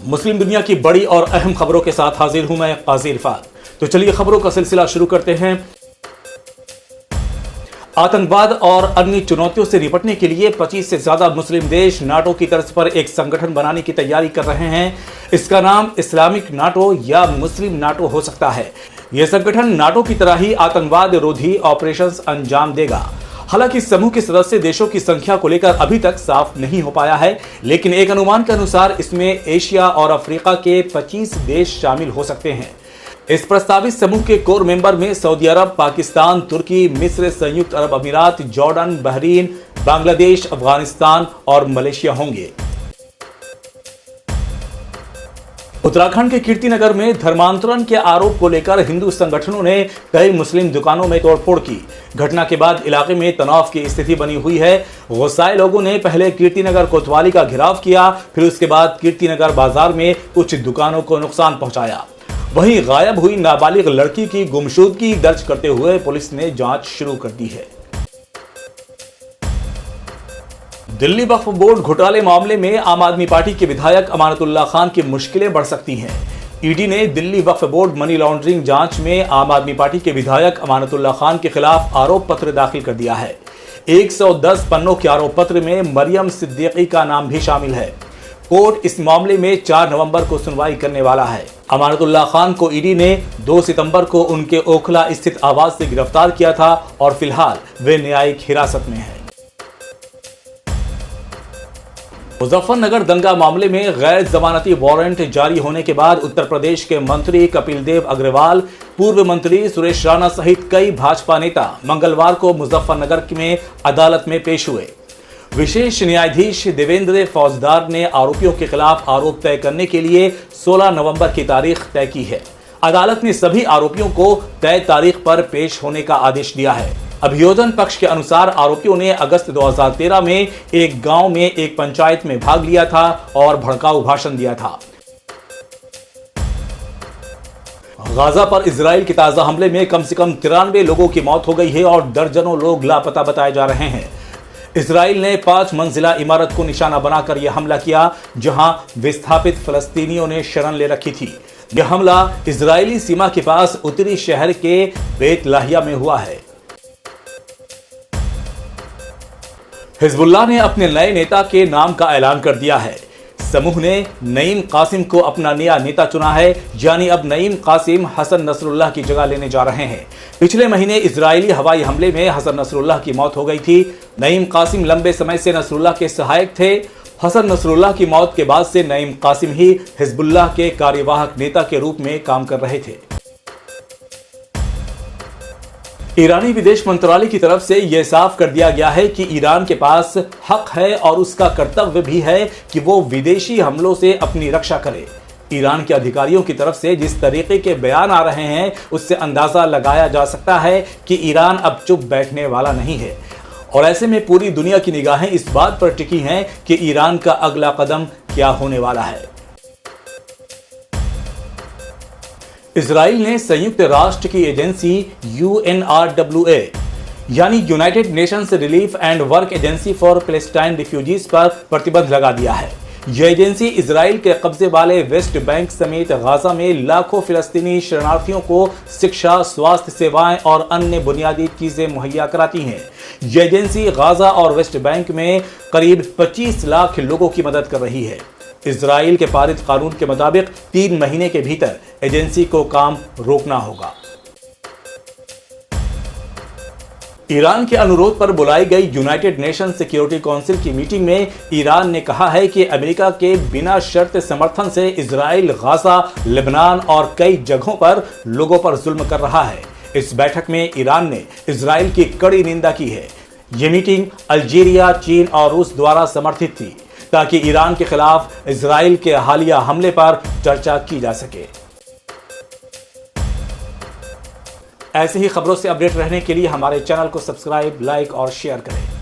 मुस्लिम दुनिया की बड़ी और अहम खबरों के साथ हाजिर हूं मैं काजी इरफान। तो चलिए खबरों का सिलसिला शुरू करते हैं। आतंकवाद और अन्य चुनौतियों से निपटने के लिए 25 से ज्यादा मुस्लिम देश नाटो की तर्ज पर एक संगठन बनाने की तैयारी कर रहे हैं। इसका नाम इस्लामिक नाटो या मुस्लिम नाटो हो सकता है। यह संगठन नाटो की तरह ही आतंकवाद रोधी ऑपरेशंस अंजाम देगा। हालांकि समूह के सदस्य देशों की संख्या को लेकर अभी तक साफ नहीं हो पाया है, लेकिन एक अनुमान के अनुसार इसमें एशिया और अफ्रीका के 25 देश शामिल हो सकते हैं। इस प्रस्तावित समूह के कोर मेंबर में सऊदी अरब, पाकिस्तान, तुर्की, मिस्र, संयुक्त अरब अमीरात, जॉर्डन, बहरीन, बांग्लादेश, अफगानिस्तान और मलेशिया होंगे। उत्तराखंड के कीर्तिनगर में धर्मांतरण के आरोप को लेकर हिंदू संगठनों ने कई मुस्लिम दुकानों में तोड़फोड़ की। घटना के बाद इलाके में तनाव की स्थिति बनी हुई है। गुस्साए लोगों ने पहले कीर्तिनगर कोतवाली का घेराव किया, फिर उसके बाद कीर्तिनगर बाजार में कुछ दुकानों को नुकसान पहुंचाया। वहीं गायब हुई नाबालिग लड़की की गुमशुदगी दर्ज करते हुए पुलिस ने जांच शुरू कर दी है। दिल्ली वक्फ बोर्ड घोटाले मामले में आम आदमी पार्टी के विधायक अमानतुल्लाह खान की मुश्किलें बढ़ सकती हैं। ईडी ने Delhi Waqf board money laundering जांच में आम आदमी पार्टी के विधायक अमानतुल्लाह खान के खिलाफ आरोप पत्र दाखिल कर दिया है। 110 पन्नों के आरोप पत्र में मरियम सिद्दीकी का नाम भी शामिल है। कोर्ट इस मामले में 4 नवंबर को सुनवाई करने वाला है। अमानतुल्लाह खान को ईडी ने 2 सितंबर को उनके ओखला स्थित आवास से गिरफ्तार किया था और फिलहाल वे न्यायिक हिरासत में हैं। मुजफ्फरनगर दंगा मामले में गैर जमानती वारंट जारी होने के बाद उत्तर प्रदेश के मंत्री कपिल देव अग्रवाल, पूर्व मंत्री सुरेश राणा सहित कई भाजपा नेता मंगलवार को मुजफ्फरनगर में अदालत में पेश हुए। विशेष न्यायाधीश देवेंद्र फौजदार ने आरोपियों के खिलाफ आरोप तय करने के लिए 16 नवंबर की तारीख तय की है। अदालत ने सभी आरोपियों को तय तारीख पर पेश होने का आदेश दिया है। अभियोजन पक्ष के अनुसार आरोपियों ने अगस्त 2013 में एक गांव में एक पंचायत में भाग लिया था और भड़काऊ भाषण दिया था। गाजा पर इजराइल के ताजा हमले में कम से कम 93 लोगों की मौत हो गई है और दर्जनों लोग लापता बताए जा रहे हैं। इजराइल ने 5 मंजिला इमारत को निशाना बनाकर यह हमला किया, जहां विस्थापित फलस्तीनियों ने शरण ले रखी थी। यह हमला इजरायली सीमा के पास उत्तरी शहर के बेत लाहिया में हुआ है। हिजबुल्लाह ने अपने नए नेता के नाम का ऐलान कर दिया है। समूह ने नईम कासिम को अपना नया नेता चुना है, यानी अब नईम कासिम हसन नसरुल्लाह की जगह लेने जा रहे हैं। पिछले महीने इजरायली हवाई हमले में हसन नसरुल्लाह की मौत हो गई थी। नईम कासिम लंबे समय से नसरुल्लाह के सहायक थे। हसन नसरुल्लाह की मौत के बाद से नईम कासिम ही हिजबुल्लाह के कार्यवाहक नेता के रूप में काम कर रहे थे। ईरानी विदेश मंत्रालय की तरफ से यह साफ कर दिया गया है कि ईरान के पास हक है और उसका कर्तव्य भी है कि वो विदेशी हमलों से अपनी रक्षा करे। ईरान के अधिकारियों की तरफ से जिस तरीके के बयान आ रहे हैं, उससे अंदाजा लगाया जा सकता है कि ईरान अब चुप बैठने वाला नहीं है और ऐसे में पूरी दुनिया की निगाहें इस बात पर टिकी हैं कि ईरान का अगला कदम क्या होने वाला है। इजराइल ने संयुक्त राष्ट्र की एजेंसी UNRWA यानी United Nations relief and work agency for Palestine refugees पर प्रतिबंध लगा दिया है। यह एजेंसी इजराइल के कब्जे वाले वेस्ट बैंक समेत गाजा में लाखों फिलिस्तीनी शरणार्थियों को शिक्षा, स्वास्थ्य सेवाएं और अन्य बुनियादी चीजें मुहैया कराती है। यह एजेंसी गाजा और वेस्ट बैंक में करीब 25 लाख लोगों की मदद कर रही है। इजराइल के पारित कानून के मुताबिक 3 महीने के भीतर एजेंसी को काम रोकना होगा। ईरान के अनुरोध पर बुलाई गई यूनाइटेड नेशन सिक्योरिटी काउंसिल की मीटिंग में ईरान ने कहा है कि अमेरिका के बिना शर्त समर्थन से इजराइल गाजा, लेबनान और कई जगहों पर लोगों पर जुल्म कर रहा है। इस बैठक में ईरान ने इजराइल की कड़ी निंदा की है। ये मीटिंग अल्जीरिया, चीन और रूस द्वारा समर्थित थी ताकि ईरान के खिलाफ इजराइल के हालिया हमले पर चर्चा की जा सके। ऐसे ही खबरों से अपडेट रहने के लिए हमारे चैनल को सब्सक्राइब, लाइक और शेयर करें।